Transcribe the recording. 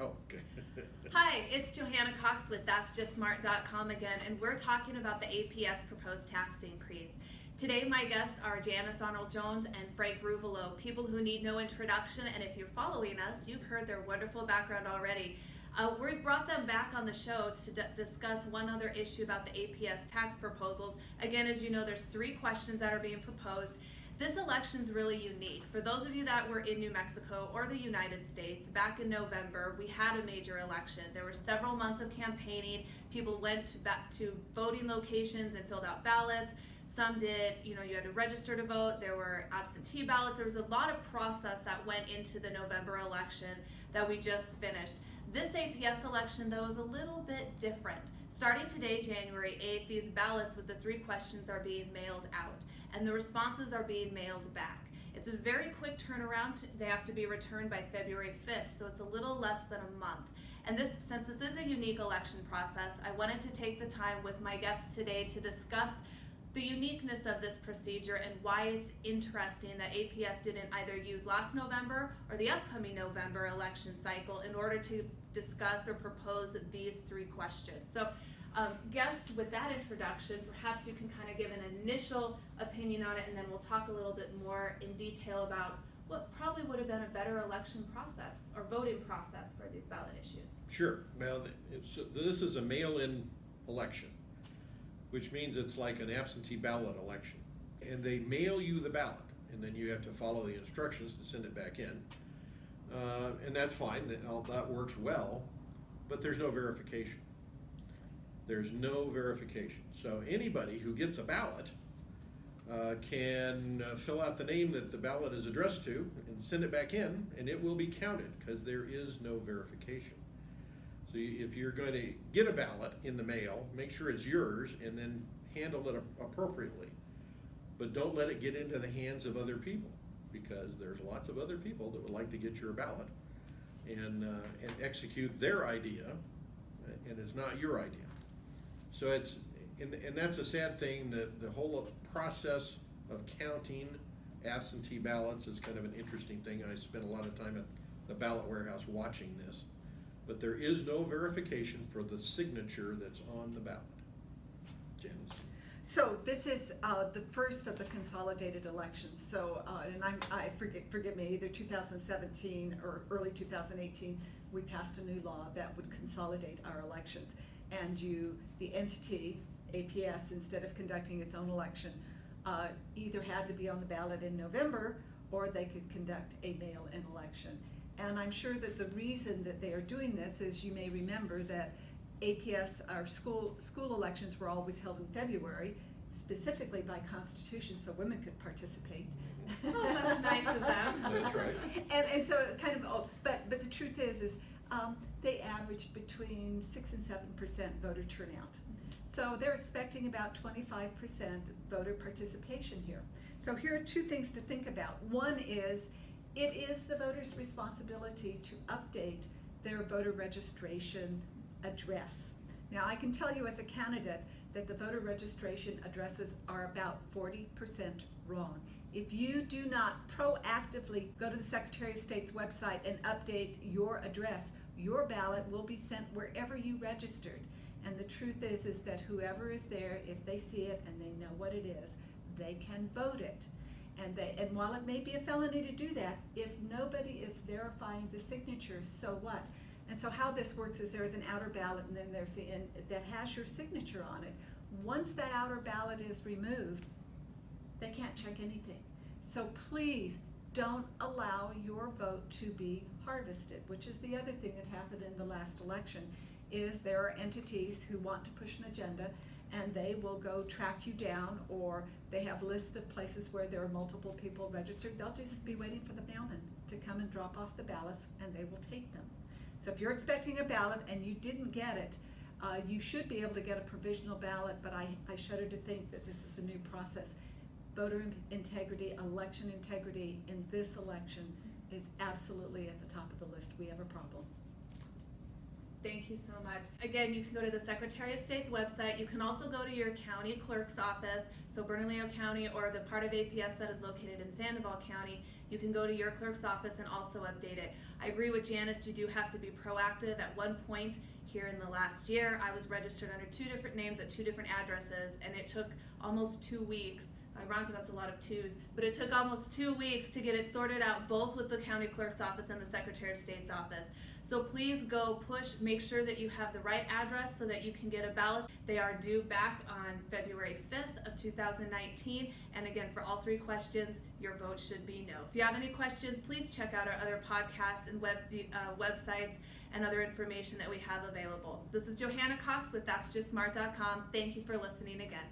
Oh, okay. Hi, it's Johanna Cox with That'sJustSmart.com again, and we're talking about the APS proposed tax increase. Today, my guests are Janice Arnold-Jones and Frank Ruvolo, people who need no introduction, and if you're following us, you've heard their wonderful background already. We brought them back on the show to discuss one other issue about the APS tax proposals. Again, as you know, there's 3 questions that are being proposed. This election's really unique. For those of you that were in New Mexico or the United States, back in November, we had a major election. There were several months of campaigning. People went back to voting locations and filled out ballots. Some did, you had to register to vote. There were absentee ballots. There was a lot of process that went into the November election that we just finished. This APS election, though, is a little bit different. Starting today, January 8th, these ballots with the 3 questions are being mailed out, and the responses are being mailed back. It's a very quick turnaround. They have to be returned by February 5th, so it's a little less than a month. And since this is a unique election process, I wanted to take the time with my guests today to discuss the uniqueness of this procedure and why it's interesting that APS didn't either use last November or the upcoming November election cycle in order to discuss or propose these 3 questions. So guests, with that introduction, perhaps you can kind of give an initial opinion on it, and then we'll talk a little bit more in detail about what probably would have been a better election process or voting process for these ballot issues. Sure. Well, this is a mail-in election, which means it's like an absentee ballot election. And they mail you the ballot, and then you have to follow the instructions to send it back in. And that's fine, that works well, but there's no verification. There's no verification. So anybody who gets a ballot can fill out the name that the ballot is addressed to and send it back in, and it will be counted because there is no verification. So if you're going to get a ballot in the mail, make sure it's yours and then handle it appropriately. But don't let it get into the hands of other people, because there's lots of other people that would like to get your ballot and execute their idea, and it's not your idea. So and that's a sad thing, that the whole process of counting absentee ballots is kind of an interesting thing. I spent a lot of time at the ballot warehouse watching this. But there is no verification for the signature that's on the ballot. Janice? So this is the first of the consolidated elections. So, and forgive me, either 2017 or early 2018, we passed a new law that would consolidate our elections. And the entity, APS, instead of conducting its own election, either had to be on the ballot in November, or they could conduct a mail-in election. And I'm sure that the reason that they are doing this is, you may remember that APS, our school elections, were always held in February, specifically by Constitution, so women could participate. Oh, that's nice of them. That's right. And so kind of, but the truth is they averaged between 6 and 7% voter turnout. So they're expecting about 25% voter participation here. So here are 2 things to think about. One is, it is the voter's responsibility to update their voter registration address. Now, I can tell you as a candidate that the voter registration addresses are about 40% wrong. If you do not proactively go to the Secretary of State's website and update your address, your ballot will be sent wherever you registered. And the truth is that whoever is there, if they see it and they know what it is, they can vote it. And while it may be a felony to do that, if nobody is verifying the signature, so what? And so how this works is there is an outer ballot, and then there's the end that has your signature on it. Once that outer ballot is removed, they can't check anything. So please don't allow your vote to be harvested, which is the other thing that happened in the last election, is there are entities who want to push an agenda, and they will go track you down, or they have lists of places where there are multiple people registered. They'll just be waiting for the mailman to come and drop off the ballots, and they will take them. So if you're expecting a ballot and you didn't get it, you should be able to get a provisional ballot, but I shudder to think that this is a new process. Voter integrity, election integrity in this election is absolutely at the top of the list. We have a problem. Thank you so much. Again, you can go to the Secretary of State's website. You can also go to your county clerk's office, so Bernalillo County or the part of APS that is located in Sandoval County. You can go to your clerk's office and also update it. I agree with Janice, you do have to be proactive. At one point here in the last year, I was registered under 2 different names at 2 different addresses, and it took almost 2 weeks. Ironically, that's a lot of 2s, but it took almost 2 weeks to get it sorted out, both with the county clerk's office and the Secretary of State's office. So please go push, make sure that you have the right address so that you can get a ballot. They are due back on February 5th of 2019. And again, for all 3 questions, your vote should be no. If you have any questions, please check out our other podcasts and websites and other information that we have available. This is Johanna Cox with That'sJustSmart.com. Thank you for listening again.